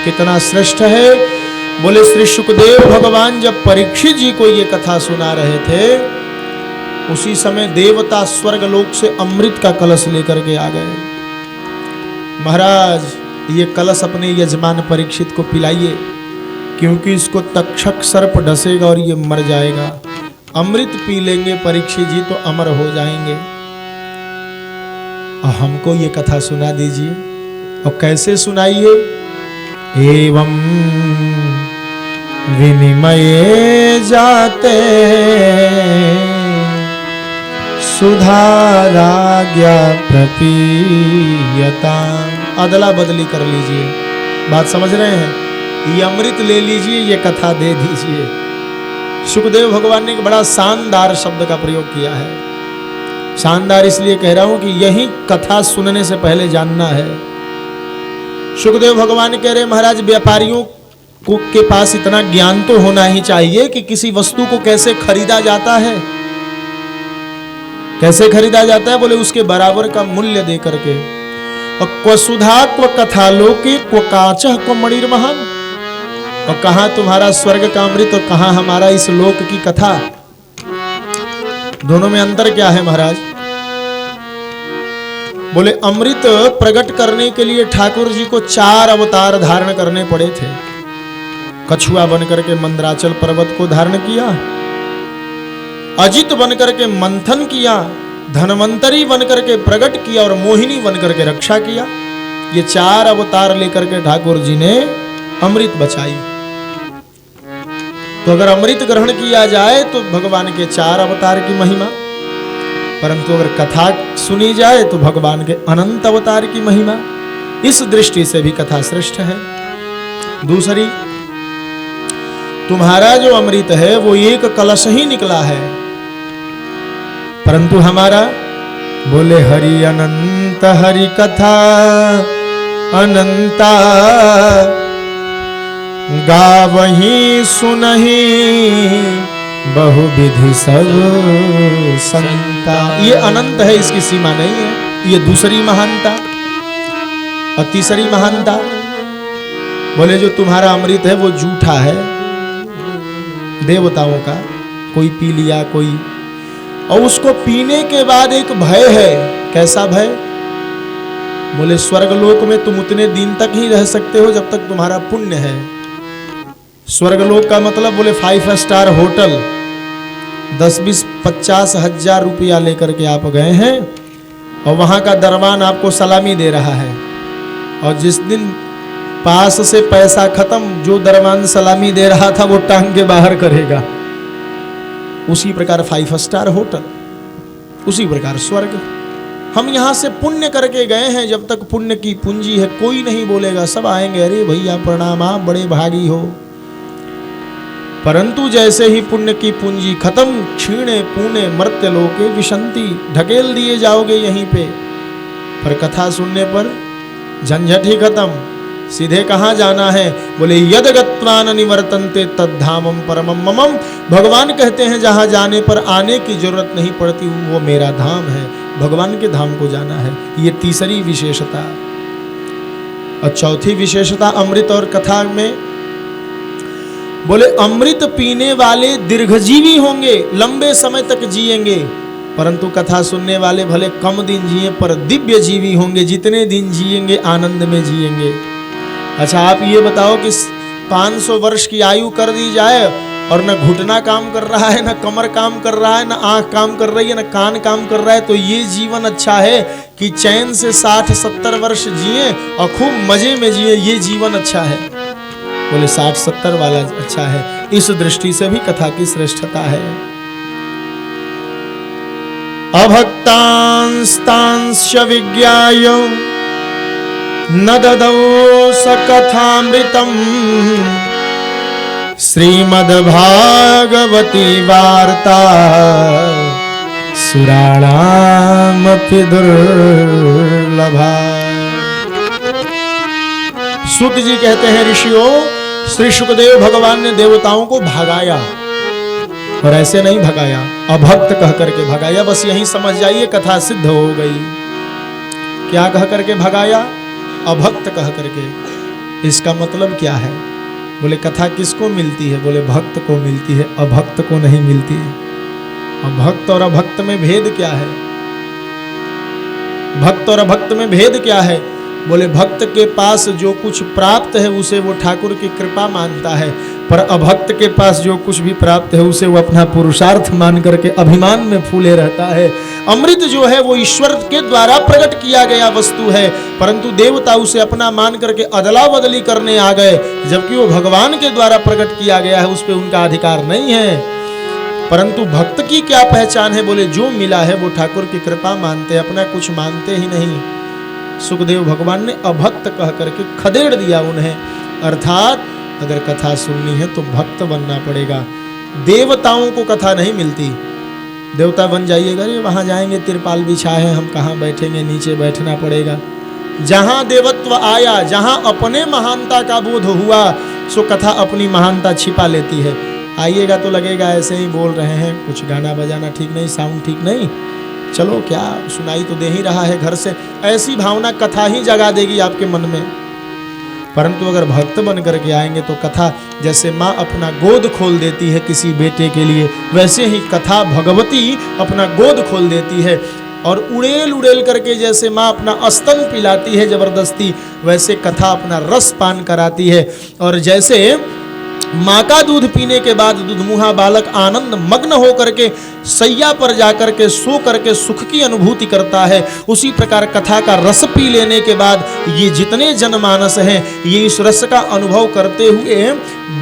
कितना श्रेष्ठ है। बोले श्री सुखदेव भगवान जब परीक्षित जी को ये कथा सुना रहे थे, उसी समय देवता स्वर्गलोक से अमृत का कलश लेकर के आ गए। महाराज ये कलश अपने यजमान परीक्षित को पिलाइए, क्योंकि इसको तक्षक सर्प डसेगा और ये मर जाएगा। अमृत पी लेंगे परीक्षित जी तो अमर हो जाएंगे। और हमको ये कथा सुना दीजिए। और कैसे सुनाइए? एवं विनिमये जाते सुधाराज्ञा प्रपीयता। अदला बदली कर लीजिए, बात समझ रहे हैं? ये अमृत ले लीजिए, ये कथा दे दीजिए। सुखदेव भगवान ने एक बड़ा शानदार शब्द का प्रयोग किया है। शानदार इसलिए कह रहा हूं कि यही कथा सुनने से पहले जानना है। सुखदेव भगवान कह रहे महाराज व्यापारियों के पास इतना ज्ञान तो होना ही चाहिए कि किसी वस्तु को कैसे खरीदा जाता है। कैसे खरीदा जाता है? बोले उसके बराबर का मूल्य दे करके। और क्व सुधा क्व कथा लोके क्व काचह क्व मणिर्महान। और कहां तुम्हारा स्वर्ग का अमृत और कहां हमारा इस लोक की कथा। दोनों में अंतर क्या है महाराज? बोले अमृत प्रकट करने के लिए ठाकुर जी को 4 अवतार धारण करने पड़े थे। कछुआ बनकर के मंदराचल पर्वत को धारण किया, अजित बनकर के मंथन किया, धनवंतरी बनकर के प्रकट किया और मोहिनी बनकर के रक्षा किया। ये 4 अवतार लेकर के ठाकुर जी ने अमृत बचाई। तो अगर अमृत ग्रहण किया जाए तो भगवान के 4 अवतार की महिमा, परंतु अगर कथा सुनी जाए तो भगवान के अनंत अवतार की महिमा। इस दृष्टि से भी कथा श्रेष्ठ है। दूसरी, तुम्हारा जो अमृत है वो एक कलश ही निकला है, परंतु हमारा बोले हरि अनंत हरि कथा अनंता गावही सुनही बहुविधि सब संता। ये अनंत है, इसकी सीमा नहीं है। ये दूसरी महानता। और तीसरी महानता बोले जो तुम्हारा अमृत है वो झूठा है, देवताओं का। कोई पी लिया कोई, और उसको पीने के बाद एक भय है। कैसा भय? बोले स्वर्गलोक में तुम उतने दिन तक ही रह सकते हो जब तक तुम्हारा पुण्य है। स्वर्गलोक का मतलब बोले 5 स्टार होटल, 10, 20, 50 हजार रुपया लेकर के आप गए हैं और वहां का दरबान आपको सलामी दे रहा है। और जिस दिन पास से पैसा खत्म, जो दरबान सलामी दे रहा था वो टांग के बाहर करेगा। उसी प्रकार 5 स्टार होटल, उसी प्रकार स्वर्ग। हम यहां से पुण्य करके गए हैं, जब तक पुण्य की पूंजी है कोई नहीं बोलेगा, सब आएंगे, अरे भैया प्रणाम, आप बड़े भागी हो। परंतु जैसे ही पुण्य की पूंजी खत्म, क्षीणे पुण्य मर्त्य लोके विशंति, ढकेल दिए जाओगे यहीं पे। पर कथा सुनने पर झंझट ही खत्म, सीधे कहां जाना है? बोले यद गत्वा न निवर्तन्ते तद्धामम परमम ममम। भगवान कहते हैं जहां जाने पर आने की जरूरत नहीं पड़ती वो मेरा धाम है। भगवान के धाम को जाना है। ये तीसरी विशेषता। और चौथी विशेषता अमृत और कथा में बोले अमृत पीने वाले दीर्घजीवी होंगे, लंबे समय तक जिएंगे, परंतु कथा सुनने वाले भले कम दिन जिए पर दिव्य जीवी होंगे। जितने दिन जिएंगे आनंद में जिएंगे। अच्छा आप ये बताओ कि 500 वर्ष की आयु कर दी जाए और न घुटना काम कर रहा है, न कमर काम कर रहा है, न आंख काम कर रही है, न कान काम कर रहा है, तो ये जीवन अच्छा है कि चैन से 60-70 वर्ष जिए और खूब मजे में जिए? ये जीवन अच्छा है? बोले 60-70 वाला अच्छा है। इस दृष्टि से भी कथा की श्रेष्ठता है। अभक्तांस्तांश्च विज्ञाय न ददौ स कथामृतम् श्रीमद्भागवती वार्ता सुराणामपि दुर्लभा। सूत जी कहते हैं ऋषियों, श्री सुखदेव भगवान ने देवताओं को भगाया, और ऐसे नहीं भगाया, अभक्त कह करके भगाया। बस यही समझ जाइए कथा सिद्ध हो गई। क्या कह करके भगाया? अभक्त कह करके। इसका मतलब क्या है? बोले कथा किसको मिलती है? बोले भक्त को मिलती है, अभक्त को नहीं मिलती है। और भक्त और अभक्त में भेद क्या है? भक्त और अभक्त में भेद क्या है? बोले भक्त के पास जो कुछ प्राप्त है उसे वो ठाकुर की कृपा मानता है, पर अभक्त के पास जो कुछ भी प्राप्त है उसे वो अपना पुरुषार्थ मान करके अभिमान में फूले रहता है। अमृत जो है वो ईश्वर के द्वारा प्रकट किया गया वस्तु है, परंतु देवता उसे अपना मान करके अदला बदली करने आ गए, जबकि वो भगवान के द्वारा प्रकट किया गया है, उस पर उनका अधिकार नहीं है। परंतु भक्त की क्या पहचान है? बोले जो मिला है वो ठाकुर की कृपा मानते, अपना कुछ मानते ही नहीं। सुखदेव भगवान ने अभक्त कह करके खदेड़ दिया उन्हें, अर्थात अगर कथा सुननी है तो भक्त बनना पड़ेगा। देवताओं को कथा नहीं मिलती। देवता बन जाइएगा, अरे वहां जाएंगे तिरपाल बिछा है, हम कहाँ बैठेंगे, नीचे बैठना पड़ेगा। जहां देवत्व आया, जहां अपने महानता का बोध हुआ, सो कथा अपनी महानता छिपा लेती है। आइएगा तो लगेगा ऐसे ही बोल रहे हैं, कुछ गाना बजाना ठीक नहीं, साउंड ठीक नहीं, चलो क्या सुनाई तो दे ही रहा है घर से, ऐसी भावना कथा ही जगा देगी आपके मन में। परंतु अगर भक्त बन करके आएंगे तो कथा जैसे माँ अपना गोद खोल देती है किसी बेटे के लिए, वैसे ही कथा भगवती अपना गोद खोल देती है। और उड़ेल उड़ेल करके जैसे माँ अपना स्तन पिलाती है जबरदस्ती, वैसे कथा अपना रस पान कराती है। और जैसे माँ का दूध पीने के बाद दूधमुहा बालक आनंद मग्न हो करके सैया पर जाकर के सो करके सुख की अनुभूति करता है, उसी प्रकार कथा का रस पी लेने के बाद ये जितने जनमानस हैं ये इस रस का अनुभव करते हुए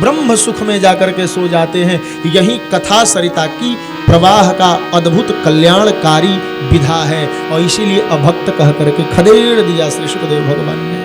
ब्रह्म सुख में जाकर के सो जाते हैं। यही कथा सरिता की प्रवाह का अद्भुत कल्याणकारी विधा है, और इसीलिए अभक्त कह करके खदेड़ दिया श्री सुखदेव भगवान ने।